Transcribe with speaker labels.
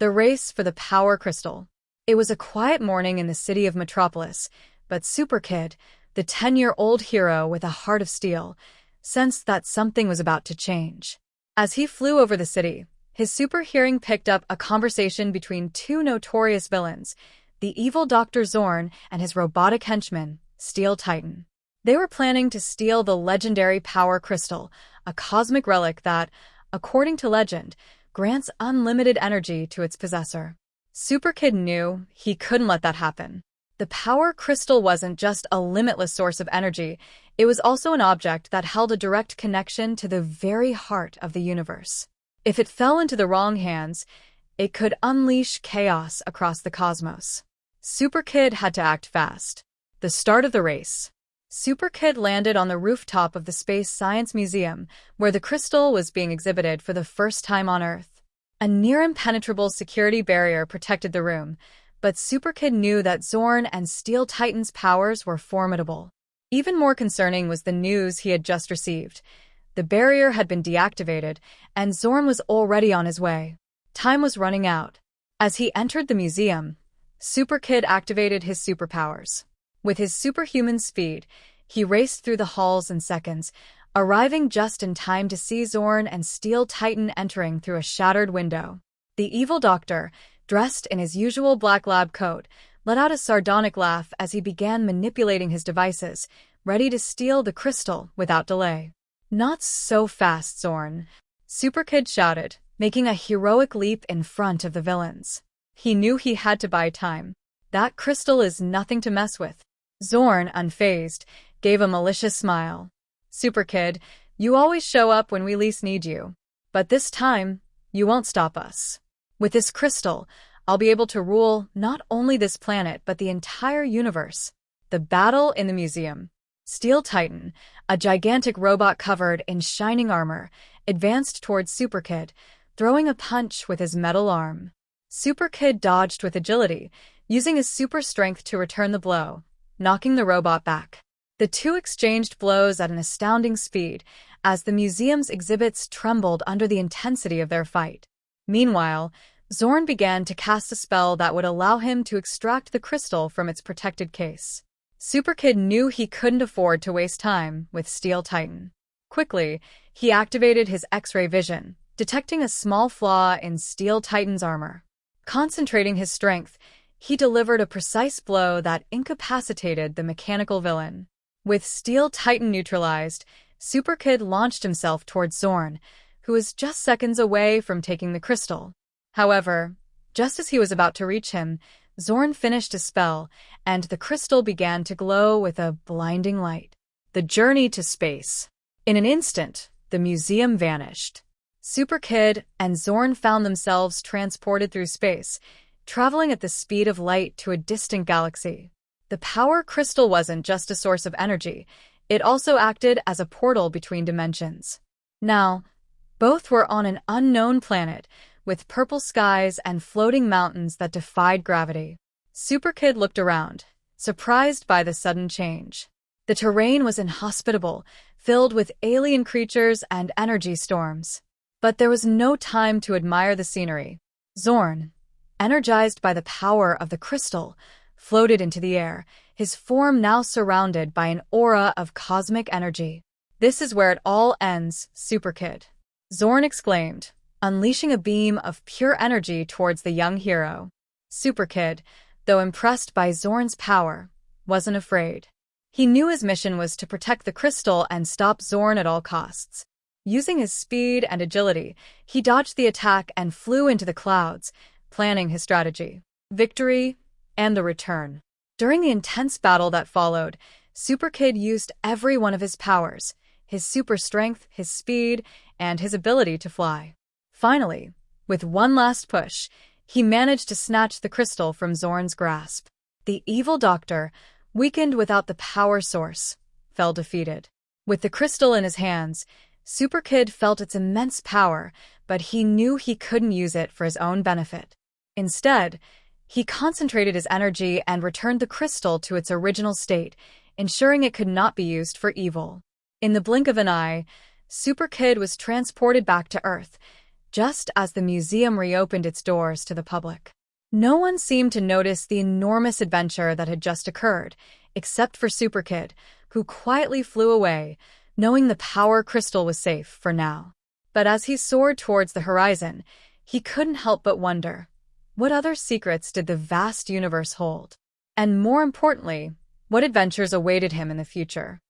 Speaker 1: The race for the power crystal. It was a quiet morning in the city of Metropolis, but SuperKid, the 10-year-old hero with a heart of steel, sensed that something was about to change. As he flew over the city, his super hearing picked up a conversation between two notorious villains, the evil Dr. Zorn and his robotic henchman, Steel Titan. They were planning to steal the legendary power crystal, a cosmic relic that, according to legend, grants unlimited energy to its possessor. SuperKid knew he couldn't let that happen. The power crystal wasn't just a limitless source of energy, it was also an object that held a direct connection to the very heart of the universe. If it fell into the wrong hands, it could unleash chaos across the cosmos. SuperKid had to act fast. The start of the race. SuperKid landed on the rooftop of the Space Science Museum, where the crystal was being exhibited for the first time on Earth. A near-impenetrable security barrier protected the room, but SuperKid knew that Zorn and Steel Titan's powers were formidable. Even more concerning was the news he had just received. The barrier had been deactivated, and Zorn was already on his way. Time was running out. As he entered the museum, SuperKid activated his superpowers. With his superhuman speed, he raced through the halls in seconds, arriving just in time to see Zorn and Steel Titan entering through a shattered window. The evil doctor, dressed in his usual black lab coat, let out a sardonic laugh as he began manipulating his devices, ready to steal the crystal without delay. "Not so fast, Zorn," SuperKid shouted, making a heroic leap in front of the villains. He knew he had to buy time. That crystal is nothing to mess with. Zorn, unfazed, gave a malicious smile. "SuperKid, you always show up when we least need you. But this time, you won't stop us. With this crystal, I'll be able to rule not only this planet but the entire universe." The battle in the museum. Steel Titan, a gigantic robot covered in shining armor, advanced towards SuperKid, throwing a punch with his metal arm. SuperKid dodged with agility, using his super strength to return the blow, knocking the robot back. The two exchanged blows at an astounding speed as the museum's exhibits trembled under the intensity of their fight. Meanwhile, Zorn began to cast a spell that would allow him to extract the crystal from its protected case. SuperKid knew he couldn't afford to waste time with Steel Titan. Quickly, he activated his X-ray vision, detecting a small flaw in Steel Titan's armor. Concentrating his strength, he delivered a precise blow that incapacitated the mechanical villain. With Steel Titan neutralized, SuperKid launched himself towards Zorn, who was just seconds away from taking the crystal. However, just as he was about to reach him, Zorn finished a spell, and the crystal began to glow with a blinding light. The journey to space. In an instant, the museum vanished. SuperKid and Zorn found themselves transported through space, traveling at the speed of light to a distant galaxy. The power crystal wasn't just a source of energy, it also acted as a portal between dimensions. Now, both were on an unknown planet, with purple skies and floating mountains that defied gravity. SuperKid looked around, surprised by the sudden change. The terrain was inhospitable, filled with alien creatures and energy storms. But there was no time to admire the scenery. Zorn, energized by the power of the crystal, floated into the air, his form now surrounded by an aura of cosmic energy. "This is where it all ends, SuperKid," Zorn exclaimed, unleashing a beam of pure energy towards the young hero. SuperKid, though impressed by Zorn's power, wasn't afraid. He knew his mission was to protect the crystal and stop Zorn at all costs. Using his speed and agility, he dodged the attack and flew into the clouds, planning his strategy, victory, and the return. During the intense battle that followed, SuperKid used every one of his powers, his super strength, his speed, and his ability to fly. Finally, with one last push, he managed to snatch the crystal from Zorn's grasp. The evil doctor, weakened without the power source, fell defeated. With the crystal in his hands, SuperKid felt its immense power, but he knew he couldn't use it for his own benefit. Instead, he concentrated his energy and returned the crystal to its original state, ensuring it could not be used for evil. In the blink of an eye, SuperKid was transported back to Earth, just as the museum reopened its doors to the public. No one seemed to notice the enormous adventure that had just occurred, except for SuperKid, who quietly flew away, knowing the power crystal was safe for now. But as he soared towards the horizon, he couldn't help but wonder, what other secrets did the vast universe hold? And more importantly, what adventures awaited him in the future?